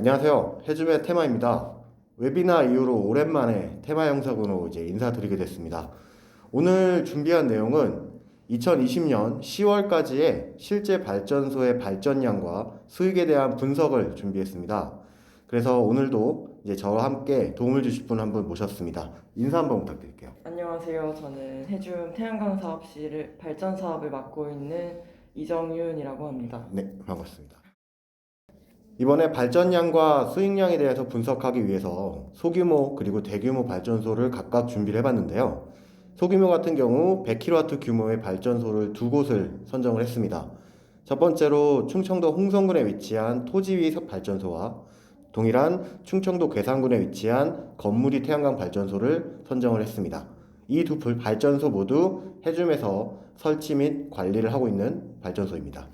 안녕하세요. 해줌의 테마입니다. 웨비나 이후로 오랜만에 테마 영상으로 인사드리게 됐습니다. 오늘 준비한 내용은 2020년 10월까지의 실제 발전소의 발전량과 수익에 대한 분석을 준비했습니다. 그래서 오늘도 저와 함께 도움을 주실 분 한 분 모셨습니다. 인사 한번 부탁드릴게요. 안녕하세요. 저는 해줌 태양광 사업실 발전 사업을 맡고 있는 이정윤이라고 합니다. 네, 반갑습니다. 이번에 발전량과 수익량에 대해서 분석하기 위해서 소규모 그리고 대규모 발전소를 각각 준비를 해봤는데요. 소규모 같은 경우 100kW 규모의 발전소를 두 곳을 선정을 했습니다. 첫 번째로 충청도 홍성군에 위치한 토지위 발전소와 동일한 충청도 괴산군에 위치한 건물이 태양광 발전소를 선정을 했습니다. 이 두 발전소 모두 해줌에서 설치 및 관리를 하고 있는 발전소입니다.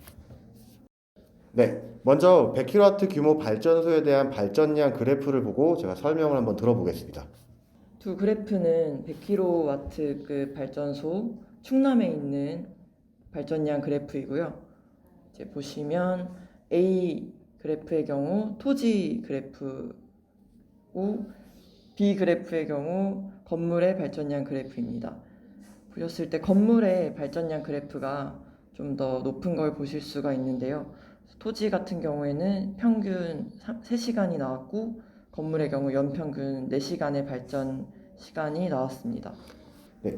네, 먼저 100kW 규모 발전소에 대한 발전량 그래프를 보고 제가 설명을 한번 들어보겠습니다. 두 그래프는 100kW급 발전소 충남에 있는 발전량 그래프이고요. 이제 보시면 A 그래프의 경우 토지 그래프고 B 그래프의 경우 건물의 발전량 그래프입니다. 보셨을 때 건물의 발전량 그래프가 좀 더 높은 걸 보실 수가 있는데요. 토지 같은 경우에는 평균 3시간이 나왔고 건물의 경우 연평균 4시간의 발전 시간이 나왔습니다. 네,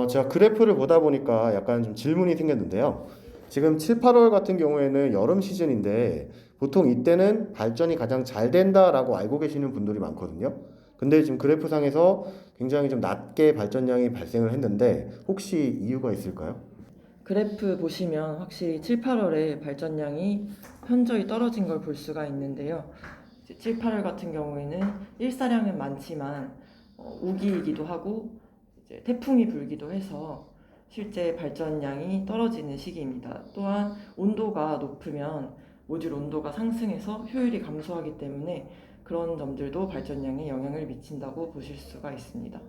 제가 그래프를 보다 보니까 약간 좀 질문이 생겼는데요. 지금 7, 8월 같은 경우에는 여름 시즌인데 보통 이때는 발전이 가장 잘 된다라고 알고 계시는 분들이 많거든요. 근데 지금 그래프상에서 굉장히 좀 낮게 발전량이 발생을 했는데 혹시 이유가 있을까요? 그래프 보시면 확실히 7, 8월에 발전량이 현저히 떨어진 걸 볼 수가 있는데요. 7, 8월 같은 경우에는 일사량은 많지만 우기이기도 하고 이제 태풍이 불기도 해서 실제 발전량이 떨어지는 시기입니다. 또한 온도가 높으면 모듈 온도가 상승해서 효율이 감소하기 때문에 그런 점들도 발전량에 영향을 미친다고 보실 수가 있습니다.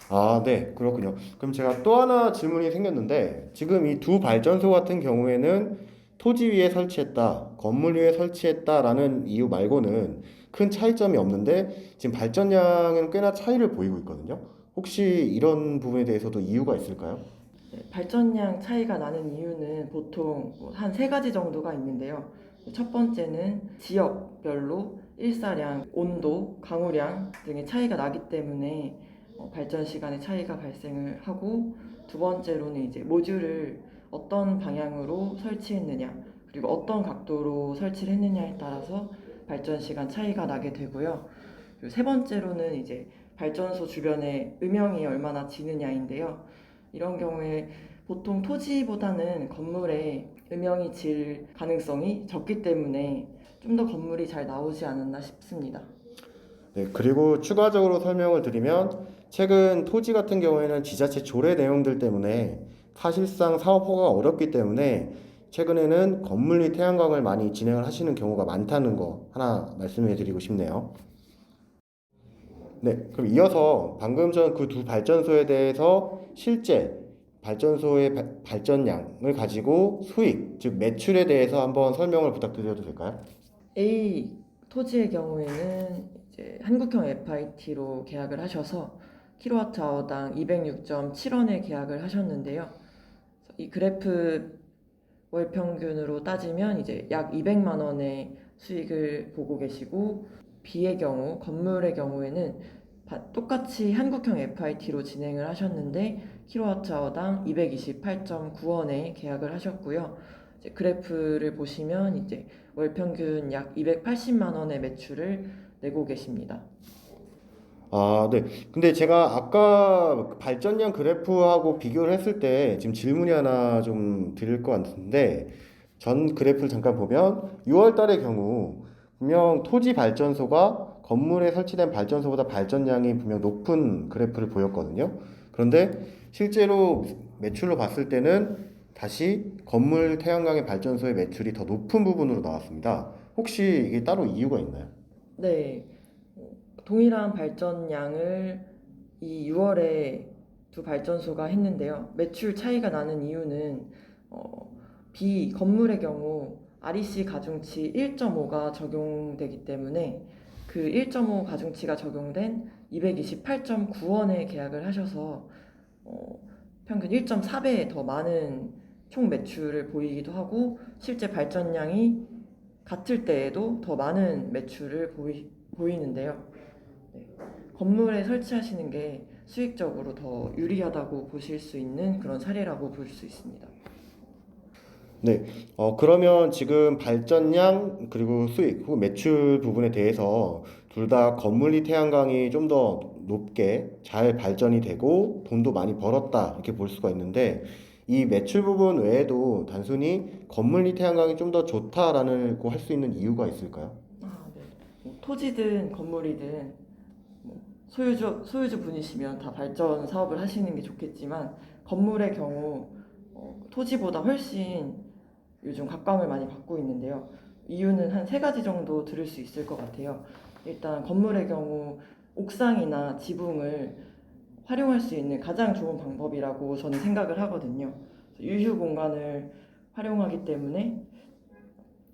아, 네, 그렇군요. 그럼 제가 또 하나 질문이 생겼는데, 지금 이 두 발전소 같은 경우에는 토지 위에 설치했다, 건물 위에 설치했다라는 이유 말고는 큰 차이점이 없는데, 지금 발전량은 꽤나 차이를 보이고 있거든요. 혹시 이런 부분에 대해서도 이유가 있을까요? 네, 발전량 차이가 나는 이유는 보통 한 세 가지 정도가 있는데요. 첫 번째는 지역별로 일사량, 온도, 강우량 등의 차이가 나기 때문에 발전 시간의 차이가 발생을 하고, 두 번째로는 이제 모듈을 어떤 방향으로 설치했느냐, 그리고 어떤 각도로 설치를 했느냐에 따라서 발전 시간 차이가 나게 되고요. 그리고 세 번째로는 이제 발전소 주변에 음영이 얼마나 지느냐인데요. 이런 경우에 보통 토지보다는 건물에 음영이 질 가능성이 적기 때문에 좀 더 건물이 잘 나오지 않았나 싶습니다. 네, 그리고 추가적으로 설명을 드리면, 최근 토지 같은 경우에는 지자체 조례 내용들 때문에 사실상 사업 허가가 어렵기 때문에 최근에는 건물 및 태양광을 많이 진행을 하시는 경우가 많다는 거 하나 말씀해 드리고 싶네요. 네, 그럼 이어서 방금 전 그 두 발전소에 대해서 실제 발전소의 발전량을 가지고 수익, 즉 매출에 대해서 한번 설명을 부탁드려도 될까요? A 토지의 경우에는 이제 한국형 FIT로 계약을 하셔서 킬로와트아워당 206.7원에 계약을 하셨는데요. 이 그래프 월 평균으로 따지면 이제 약 200만 원의 수익을 보고 계시고, B의 경우 건물의 경우에는 똑같이 한국형 FIT로 진행을 하셨는데 킬로와트아워당 228.9원에 계약을 하셨고요. 이제 그래프를 보시면 이제 월 평균 약 280만 원의 매출을 내고 계십니다. 아, 네. 근데 제가 아까 그 발전량 그래프하고 비교를 했을 때 지금 질문이 하나 좀 드릴 것 같은데 전 그래프를 잠깐 보면 6월 달의 경우 분명 토지 발전소가 건물에 설치된 발전소보다 발전량이 분명 높은 그래프를 보였거든요. 그런데 실제로 매출로 봤을 때는 다시 건물 태양광의 발전소의 매출이 더 높은 부분으로 나왔습니다. 혹시 이게 따로 이유가 있나요? 네, 동일한 발전량을 이 6월에 두 발전소가 했는데요. 매출 차이가 나는 이유는 어, B 건물의 경우 REC 가중치 1.5가 적용되기 때문에 그 1.5 가중치가 적용된 228.9원에 계약을 하셔서 평균 1.4배 더 많은 총 매출을 보이기도 하고 실제 발전량이 같을 때에도 더 많은 매출을 보이는데요. 네. 건물에 설치하시는 게 수익적으로 더 유리하다고 보실 수 있는 그런 사례라고 볼 수 있습니다. 네, 그러면 지금 발전량 그리고 수익 혹은 매출 부분에 대해서 둘 다 건물리 태양광이 좀 더 높게 잘 발전이 되고 돈도 많이 벌었다 이렇게 볼 수가 있는데 이 매출 부분 외에도 단순히 건물리 태양광이 좀 더 좋다라고 할 수 있는 이유가 있을까요? 네. 뭐 토지든 건물이든 뭐 소유주 분이시면 다 발전 사업을 하시는 게 좋겠지만 건물의 경우 토지보다 훨씬 요즘 각광을 많이 받고 있는데요. 이유는 한 세 가지 정도 들을 수 있을 것 같아요. 일단 건물의 경우 옥상이나 지붕을 활용할 수 있는 가장 좋은 방법이라고 저는 생각을 하거든요. 유휴 공간을 활용하기 때문에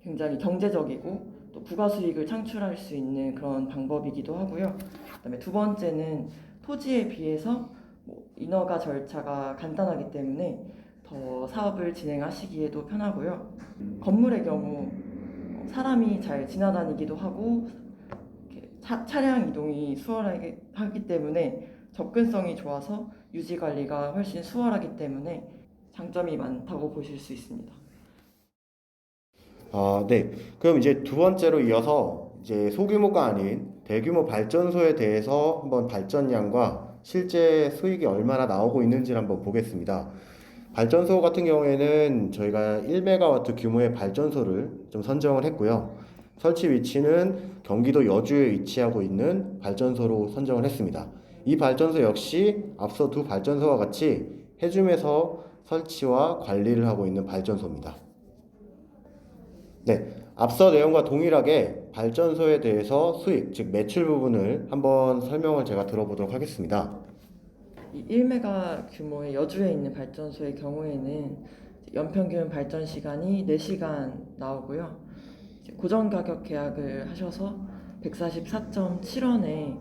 굉장히 경제적이고 또 부가 수익을 창출할 수 있는 그런 방법이기도 하고요. 그다음에 두 번째는 토지에 비해서 인허가 절차가 간단하기 때문에 더 사업을 진행하시기에도 편하고요. 건물의 경우 사람이 잘 지나다니기도 하고 이렇게 차량 이동이 수월하게 하기 때문에 접근성이 좋아서 유지 관리가 훨씬 수월하기 때문에 장점이 많다고 보실 수 있습니다. 네. 그럼 이제 두 번째로 이어서 이제 소규모가 아닌 대규모 발전소에 대해서 한번 발전량과 실제 수익이 얼마나 나오고 있는지를 한번 보겠습니다. 발전소 같은 경우에는 저희가 1메가와트 규모의 발전소를 좀 선정을 했고요. 설치 위치는 경기도 여주에 위치하고 있는 발전소로 선정을 했습니다. 이 발전소 역시 앞서 두 발전소와 같이 해줌에서 설치와 관리를 하고 있는 발전소입니다. 네, 앞서 내용과 동일하게 발전소에 대해서 수익, 즉 매출 부분을 한번 설명을 제가 들어보도록 하겠습니다. 이 1메가 규모의 여주에 있는 발전소의 경우에는 연평균 발전 시간이 4시간 나오고요. 고정 가격 계약을 하셔서 144.7원에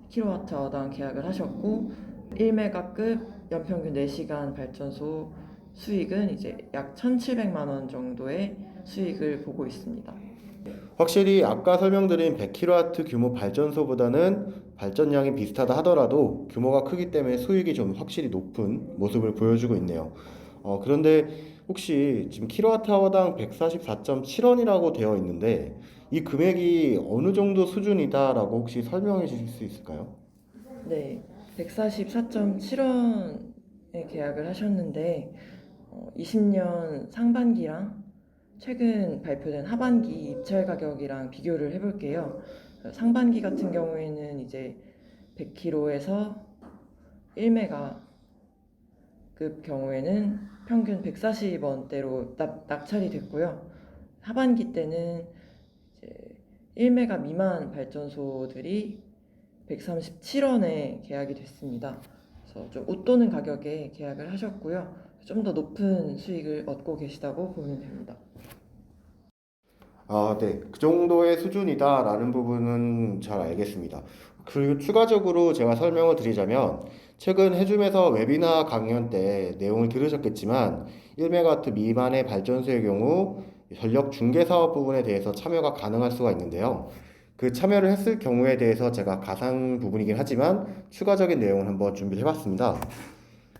킬로와트어당 계약을 하셨고 1메가급 연평균 4시간 발전소 수익은 이제 약 1,700만 원 정도의 수익을 보고 있습니다. 확실히 아까 설명드린 100kW 규모 발전소보다는 발전량이 비슷하다 하더라도 규모가 크기 때문에 수익이 좀 확실히 높은 모습을 보여주고 있네요. 그런데 혹시 지금 킬로와트아워당 144.7원이라고 되어 있는데 이 금액이 어느 정도 수준이다라고 혹시 설명해 주실 수 있을까요? 네, 144.7원에 계약을 하셨는데 20년 상반기랑 최근 발표된 하반기 입찰 가격이랑 비교를 해볼게요. 상반기 같은 경우에는 이제 100kg에서 1메가급 경우에는 평균 140원대로 낙찰이 됐고요. 하반기 때는 이제 1메가 미만 발전소들이 137원에 계약이 됐습니다. 그래서 좀 웃도는 가격에 계약을 하셨고요. 좀 더 높은 수익을 얻고 계시다고 보면 됩니다. 네. 그 정도의 수준이다라는 부분은 잘 알겠습니다. 그리고 추가적으로 제가 설명을 드리자면, 최근 해줌에서 웨비나 강연 때 내용을 들으셨겠지만, 1메가와트 미만의 발전소의 경우 전력 중개 사업 부분에 대해서 참여가 가능할 수가 있는데요. 그 참여를 했을 경우에 대해서 제가 가상 부분이긴 하지만 추가적인 내용을 한번 준비를 해봤습니다.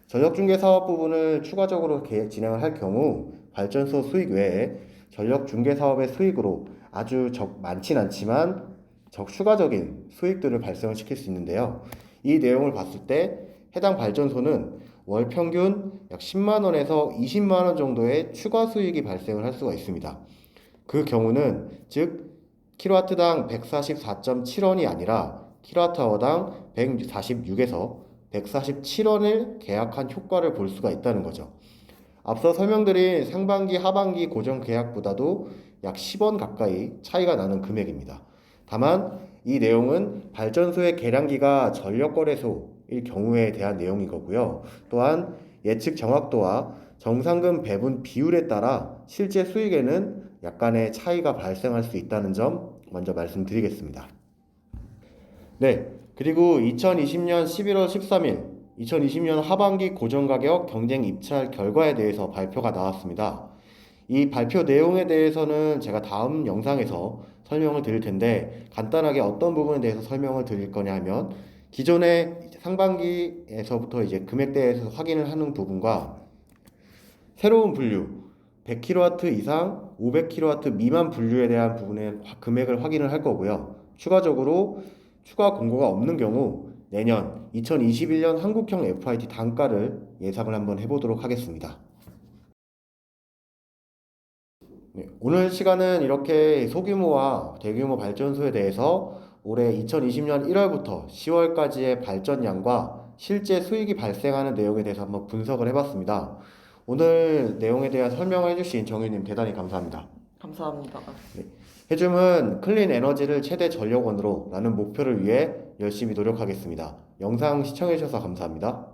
전력 중개 사업 부분을 추가적으로 진행을 할 경우 발전소 수익 외에 전력 중개 사업의 수익으로 아주 많진 않지만 추가적인 수익들을 발생을 시킬 수 있는데요. 이 내용을 봤을 때 해당 발전소는 월 평균 약 10만 원에서 20만 원 정도의 추가 수익이 발생을 할 수가 있습니다. 그 경우는 즉 킬로와트당 144.7원이 아니라 킬로와트아워당 146에서 147원을 계약한 효과를 볼 수가 있다는 거죠. 앞서 설명드린 상반기, 하반기 고정 계약보다도 약 10원 가까이 차이가 나는 금액입니다. 다만 이 내용은 발전소의 계량기가 전력거래소일 경우에 대한 내용인 거고요. 또한 예측 정확도와 정상금 배분 비율에 따라 실제 수익에는 약간의 차이가 발생할 수 있다는 점 먼저 말씀드리겠습니다. 네, 그리고 2020년 11월 13일 2020년 하반기 고정가격 경쟁 입찰 결과에 대해서 발표가 나왔습니다. 이 발표 내용에 대해서는 제가 다음 영상에서 설명을 드릴 텐데 간단하게 어떤 부분에 대해서 설명을 드릴 거냐 하면 기존의 상반기에서부터 이제 금액대에서 확인을 하는 부분과 새로운 분류 100kW 이상 500kW 미만 분류에 대한 부분의 금액을 확인을 할 거고요. 추가적으로 추가 공고가 없는 경우 내년 2021년 한국형 FIT 단가를 예상을 한번 해보도록 하겠습니다. 네, 오늘 시간은 이렇게 소규모와 대규모 발전소에 대해서 올해 2020년 1월부터 10월까지의 발전량과 실제 수익이 발생하는 내용에 대해서 한번 분석을 해봤습니다. 오늘 내용에 대한 설명을 해주신 정유님 대단히 감사합니다. 감사합니다. 해줌은 클린 에너지를 최대 전력원으로 라는 목표를 위해 열심히 노력하겠습니다. 영상 시청해주셔서 감사합니다.